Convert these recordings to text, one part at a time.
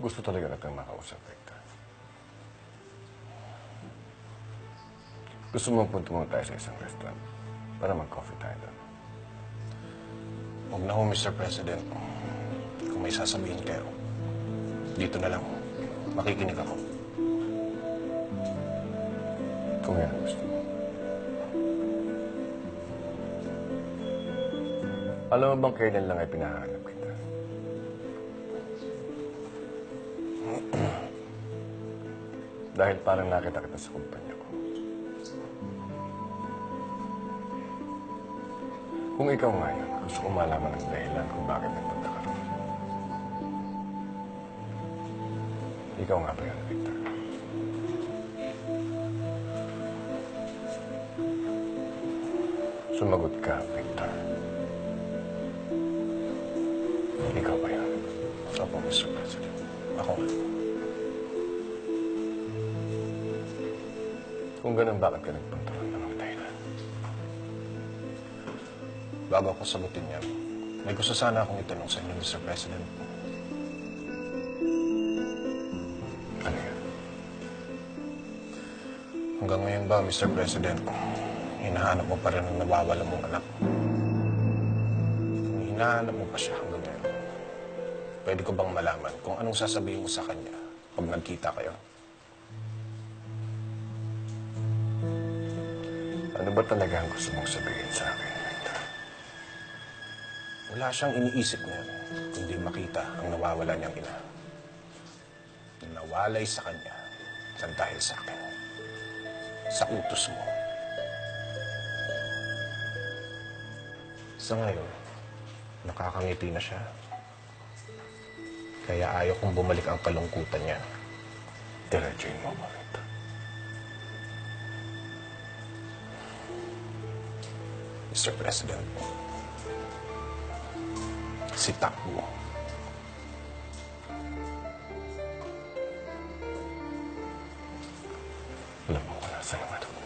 Gusto talaga natin makausap, Victor. Gusto mo punta muna tayo sa isang restaurant para mag-coffee tayo doon. Huwag na ho, Mr. President. Kung may sasabihin kayo, dito na lang. Makikinig ako. Kung yan ang gusto mo. Alam mo bang kailan lang ay pinahanap kita? Dahil parang nakita kita sa kumpanya ko. Kung ikaw ngayon, gusto ko malaman ang dahilan kung bakit nagpunta ka rin. Ikaw nga ba yan, Victor? Sumagot ka, Victor. Ikaw ba yan? Opo, Mr. President. Ako nga. Kung ganun, bakit ka nagpunta rin ng dahilan? Bago ako sagutin yan, may gusto sana akong itanong sa inyo, Mr. President. Ano yan? Hanggang ngayon ba, Mr. President, hinahanap mo pa rin ang nawawala mong anak? Kung hinahanap mo pa siya hanggang ngayon, pwede ko bang malaman kung anong sasabihin mo sa kanya pag nagkita kayo? Ano ba talaga ang gusto mong sabihin sa akin, Victor? Wala siyang iniisip ngayon, kundi makita ang nawawala niyang ina. Nawalay sa kanya sa dahil sa akin. Sa utos mo. Sa ngayon, nakakangiti na siya. Kaya ayaw kong bumalik ang kalungkutan niya. Diretsuhin mo ba, Victor? Mr. President, si Takbo. Alam mo kung nasa naman ako.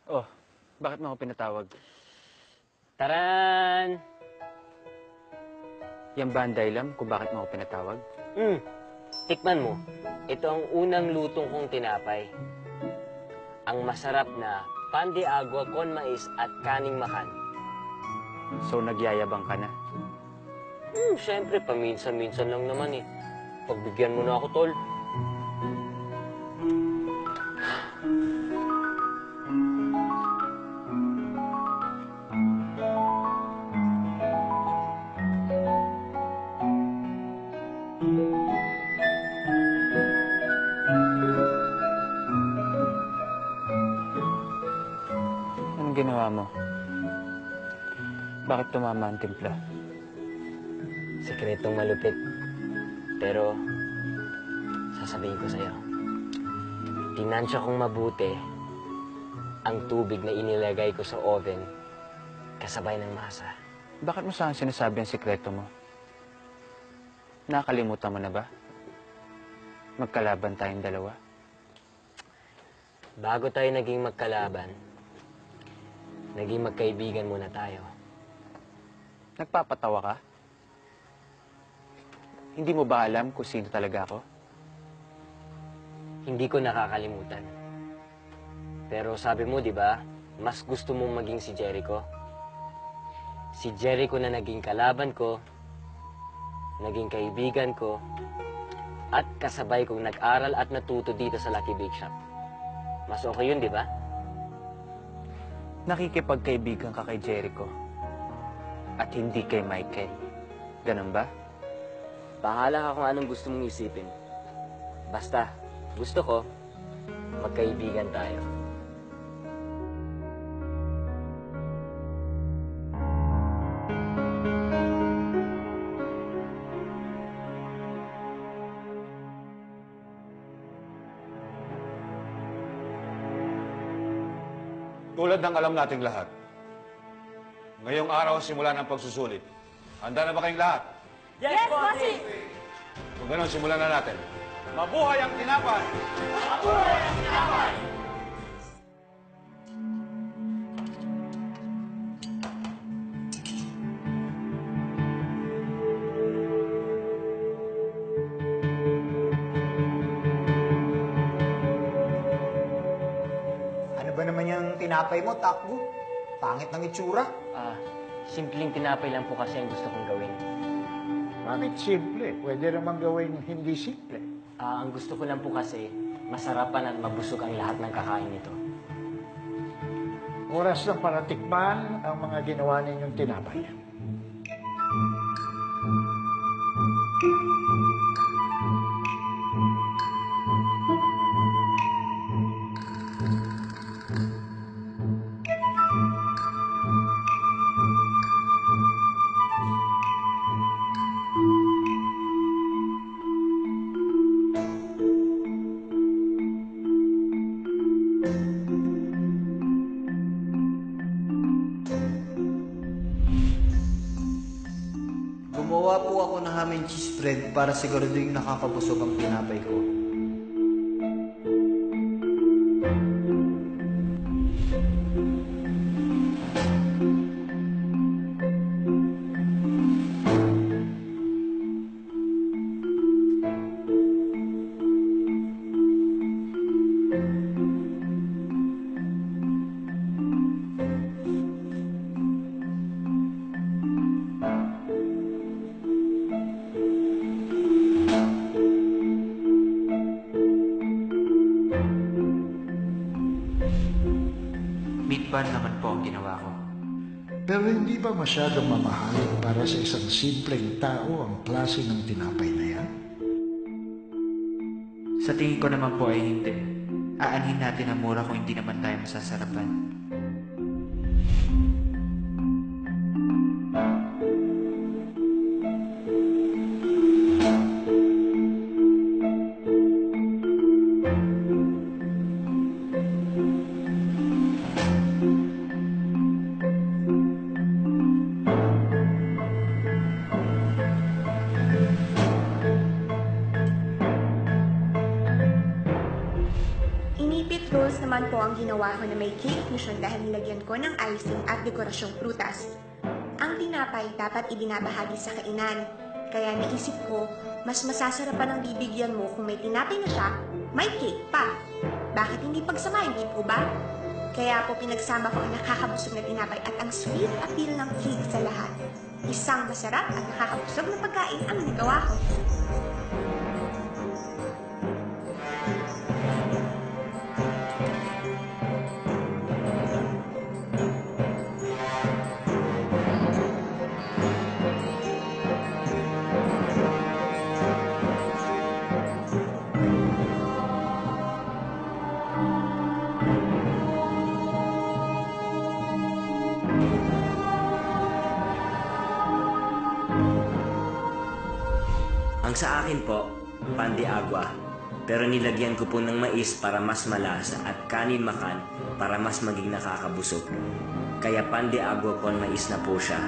Oh, bakit mo ako pinatawag? Taran! Yan ba ang dahilan kung bakit mo ako pinatawag? Tikman mo. Ito ang unang lutong kong tinapay. Ang masarap na pan de agua con mais at kaning makan. So, nagyayabang ka na? Siyempre, paminsan-minsan lang naman eh. Pagbigyan mo na ako, tol. Anong ginawa mo? Bakit tumama ang timpla? Sekretong malupit. Pero, sasabihin ko sa'yo. Tinansya kong mabuti ang tubig na inilagay ko sa oven kasabay ng masa. Bakit mo saan sinasabi ang sikreto mo? Nakalimutan mo na ba? Magkalaban tayong dalawa. Bago tayo naging magkalaban, naging magkaibigan muna tayo. Nagpapatawa ka? Hindi mo ba alam kung sino talaga ako? Hindi ko nakakalimutan. Pero sabi mo, di ba, mas gusto mong maging si Jericho? Si Jericho na naging kalaban ko, naging kaibigan ko, at kasabay kong nag-aral at natuto dito sa Lucky Bake Shop. Mas okay yun, di ba? Nakikipagkaibigan ka kay Jericho at hindi kay Michael. Ganun ba? Bahala ka kung anong gusto mong isipin. Basta, gusto ko, magkaibigan tayo. Tulad ng alam nating lahat, ngayong araw simula ng pagsusulit. Handa na ba kayong lahat? Yes, bossing! Kung gano'n, simulan na natin. Mabuhay ang tinapay! Ano ba naman yung tinapay mo, Takbo? Pangit ng itsura. Simpleng tinapay lang po kasi ang gusto kong gawin. Bakit simple? Pwede naman gawin hindi simple. Ang gusto ko lang po kasi, masarapan at mabusog ang lahat ng kakain nito. Oras na para tikman ang mga ginawa ninyong tinapay. Gumawa po ako ng ham and cheese bread para siguraduhin nakakabusog ang tinapay ko. Meat bun naman po ang ginawa ko. Pero hindi ba masyadong mamahalin para sa isang simpleng tao ang klase ng tinapay na yan? Sa tingin ko naman po ay hindi. Aanhin natin ang mura kung hindi naman tayo masasarapan. Inipit rolls naman po ang ginawa ko na may cake fusion dahil nilagyan ko ng icing at dekorasyong prutas. Ang tinapay dapat ibinabahagi sa kainan, kaya naisip ko, mas masasarapan ang bibigyan mo kung may tinapay na siya, may cake pa. Bakit hindi pagsamahin, di po ba? Kaya po pinagsama ko ang nakakabusog na tinapay at ang sweet appeal ng cake sa lahat. Isang masarap at nakakabusog na pagkain ang nagawa ko. Ang sa akin po, pan de agua. Pero nilagyan ko po ng mais para mas malasa at kanin makan para mas maging nakakabusog. Kaya pan de agua con mais na po siya.